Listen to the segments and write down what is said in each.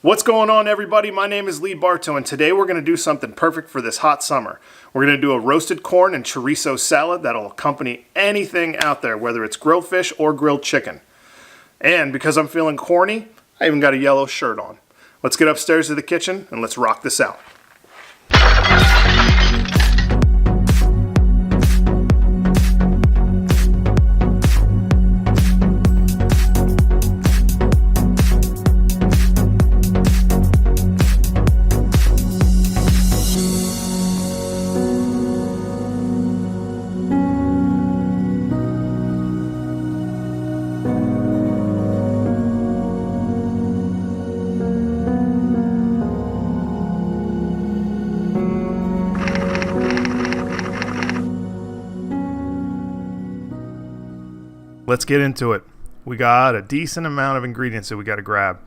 What's going on, everybody? My name is Lee Bartow, and today we're going to do something perfect for this hot summer. We're going to do a roasted corn and chorizo salad that'll accompany anything out there, whether it's grilled fish or grilled chicken. And because I'm feeling corny, I even got a yellow shirt on. Let's get upstairs to the kitchen and let's rock this out. Let's get into it. We got a decent amount of ingredients that we got to grab.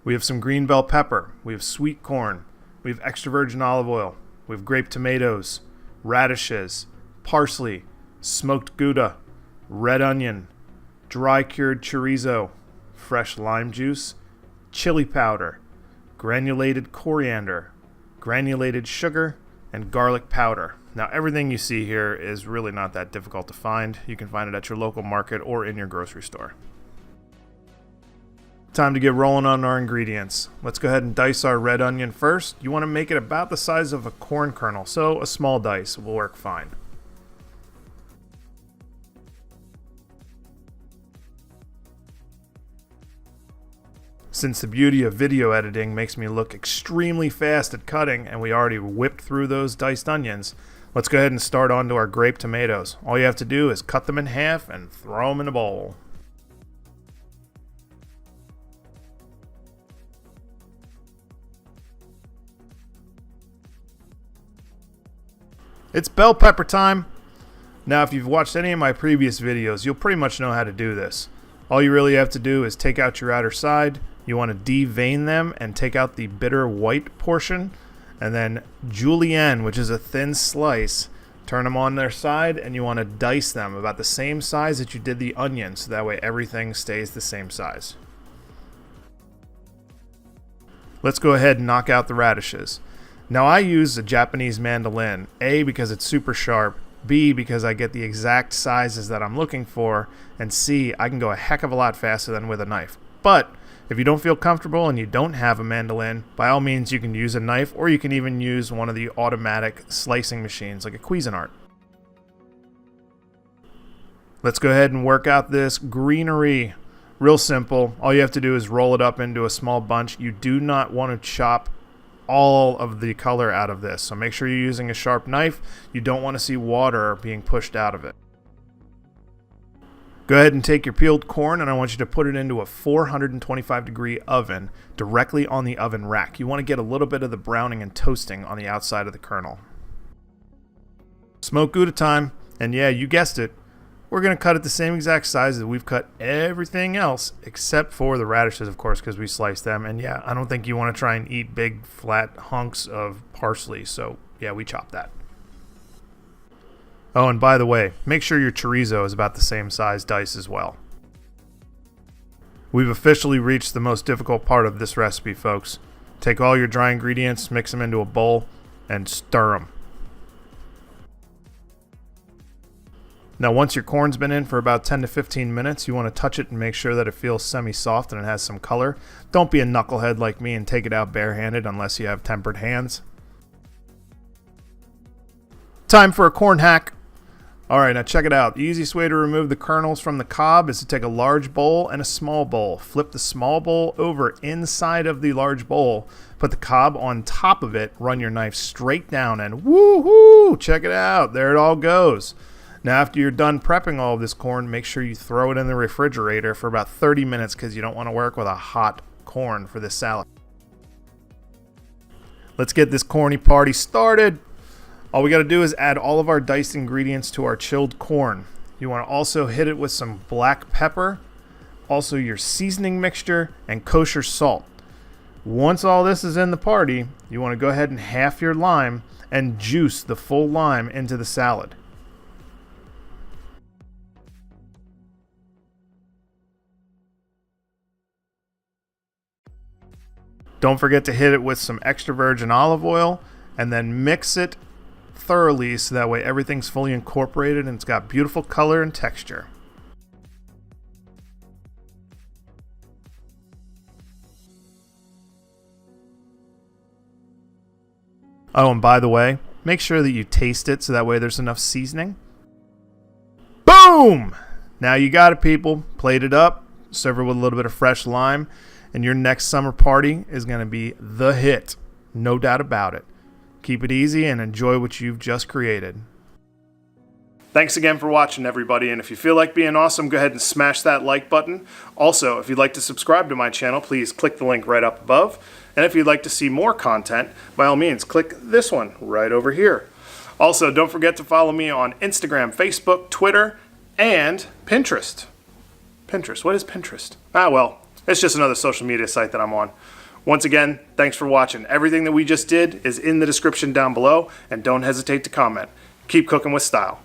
We have some green bell pepper. We have sweet corn. We have extra virgin olive oil. We have grape tomatoes, radishes, parsley, smoked Gouda, red onion, dry cured chorizo, fresh lime juice, chili powder, granulated coriander, granulated sugar, and garlic powder. Now, everything you see here is really not that difficult to find. You can find it at your local market or in your grocery store. Time to get rolling on our ingredients. Let's go ahead and dice our red onion first. You want to make it about the size of a corn kernel, so a small dice will work fine. Since the beauty of video editing makes me look extremely fast at cutting, and we already whipped through those diced onions, let's go ahead and start onto our grape tomatoes. All you have to do is cut them in half and throw them in a bowl. It's bell pepper time. Now, if you've watched any of my previous videos, you'll pretty much know how to do this. All you really have to do is take out your outer side. You want to de-vein them and take out the bitter white portion, and then julienne, which is a thin slice, turn them on their side, and you want to dice them about the same size that you did the onion, so that way everything stays the same size. Let's go ahead and knock out the radishes. Now, I use a Japanese mandolin, A, because it's super sharp, B, because I get the exact sizes that I'm looking for, and C, I can go a heck of a lot faster than with a knife. But if you don't feel comfortable and you don't have a mandolin, by all means you can use a knife, or you can even use one of the automatic slicing machines like a Cuisinart. Let's go ahead and work out this greenery. Real simple. All you have to do is roll it up into a small bunch. You do not want to chop all of the color out of this, so make sure you're using a sharp knife. You don't want to see water being pushed out of it. Go ahead and take your peeled corn, and I want you to put it into a 425 degree oven directly on the oven rack. You want to get a little bit of the browning and toasting on the outside of the kernel. Smoked Gouda time, and yeah, you guessed it. We're going to cut it the same exact size that we've cut everything else, except for the radishes, of course, because we sliced them. And yeah, I don't think you want to try and eat big flat hunks of parsley, so yeah, we chopped that. Oh, and by the way, make sure your chorizo is about the same size dice as well. We've officially reached the most difficult part of this recipe, folks. Take all your dry ingredients, mix them into a bowl, and stir them. Now, once your corn's been in for about 10 to 15 minutes, you want to touch it and make sure that it feels semi-soft and it has some color. Don't be a knucklehead like me and take it out barehanded unless you have tempered hands. Time for a corn hack. Alright, now check it out. The easiest way to remove the kernels from the cob is to take a large bowl and a small bowl. Flip the small bowl over inside of the large bowl. Put the cob on top of it. Run your knife straight down and woohoo! Check it out. There it all goes. Now, after you're done prepping all of this corn, make sure you throw it in the refrigerator for about 30 minutes because you don't want to work with a hot corn for this salad. Let's get this corny party started. All we got to do is add all of our diced ingredients to our chilled corn. You want to also hit it with some black pepper, also your seasoning mixture, and kosher salt. Once all this is in the party, you want to go ahead and half your lime and juice the full lime into the salad. Don't forget to hit it with some extra virgin olive oil and then mix it thoroughly so that way everything's fully incorporated and it's got beautiful color and texture. Oh, and by the way, make sure that you taste it so that way there's enough seasoning. Boom! Now you got it, people. Plate it up, serve it with a little bit of fresh lime, and your next summer party is going to be the hit. No doubt about it. Keep it easy and enjoy what you've just created. Thanks again for watching, everybody, and if you feel like being awesome, go ahead and smash that like button. Also, if you'd like to subscribe to my channel, please click the link right up above. And if you'd like to see more content, by all means, click this one right over here. Also, don't forget to follow me on Instagram, Facebook, Twitter, and Pinterest. Pinterest, what is Pinterest? Well, it's just another social media site that I'm on. Once again, thanks for watching. Everything that we just did is in the description down below, and don't hesitate to comment. Keep cooking with style.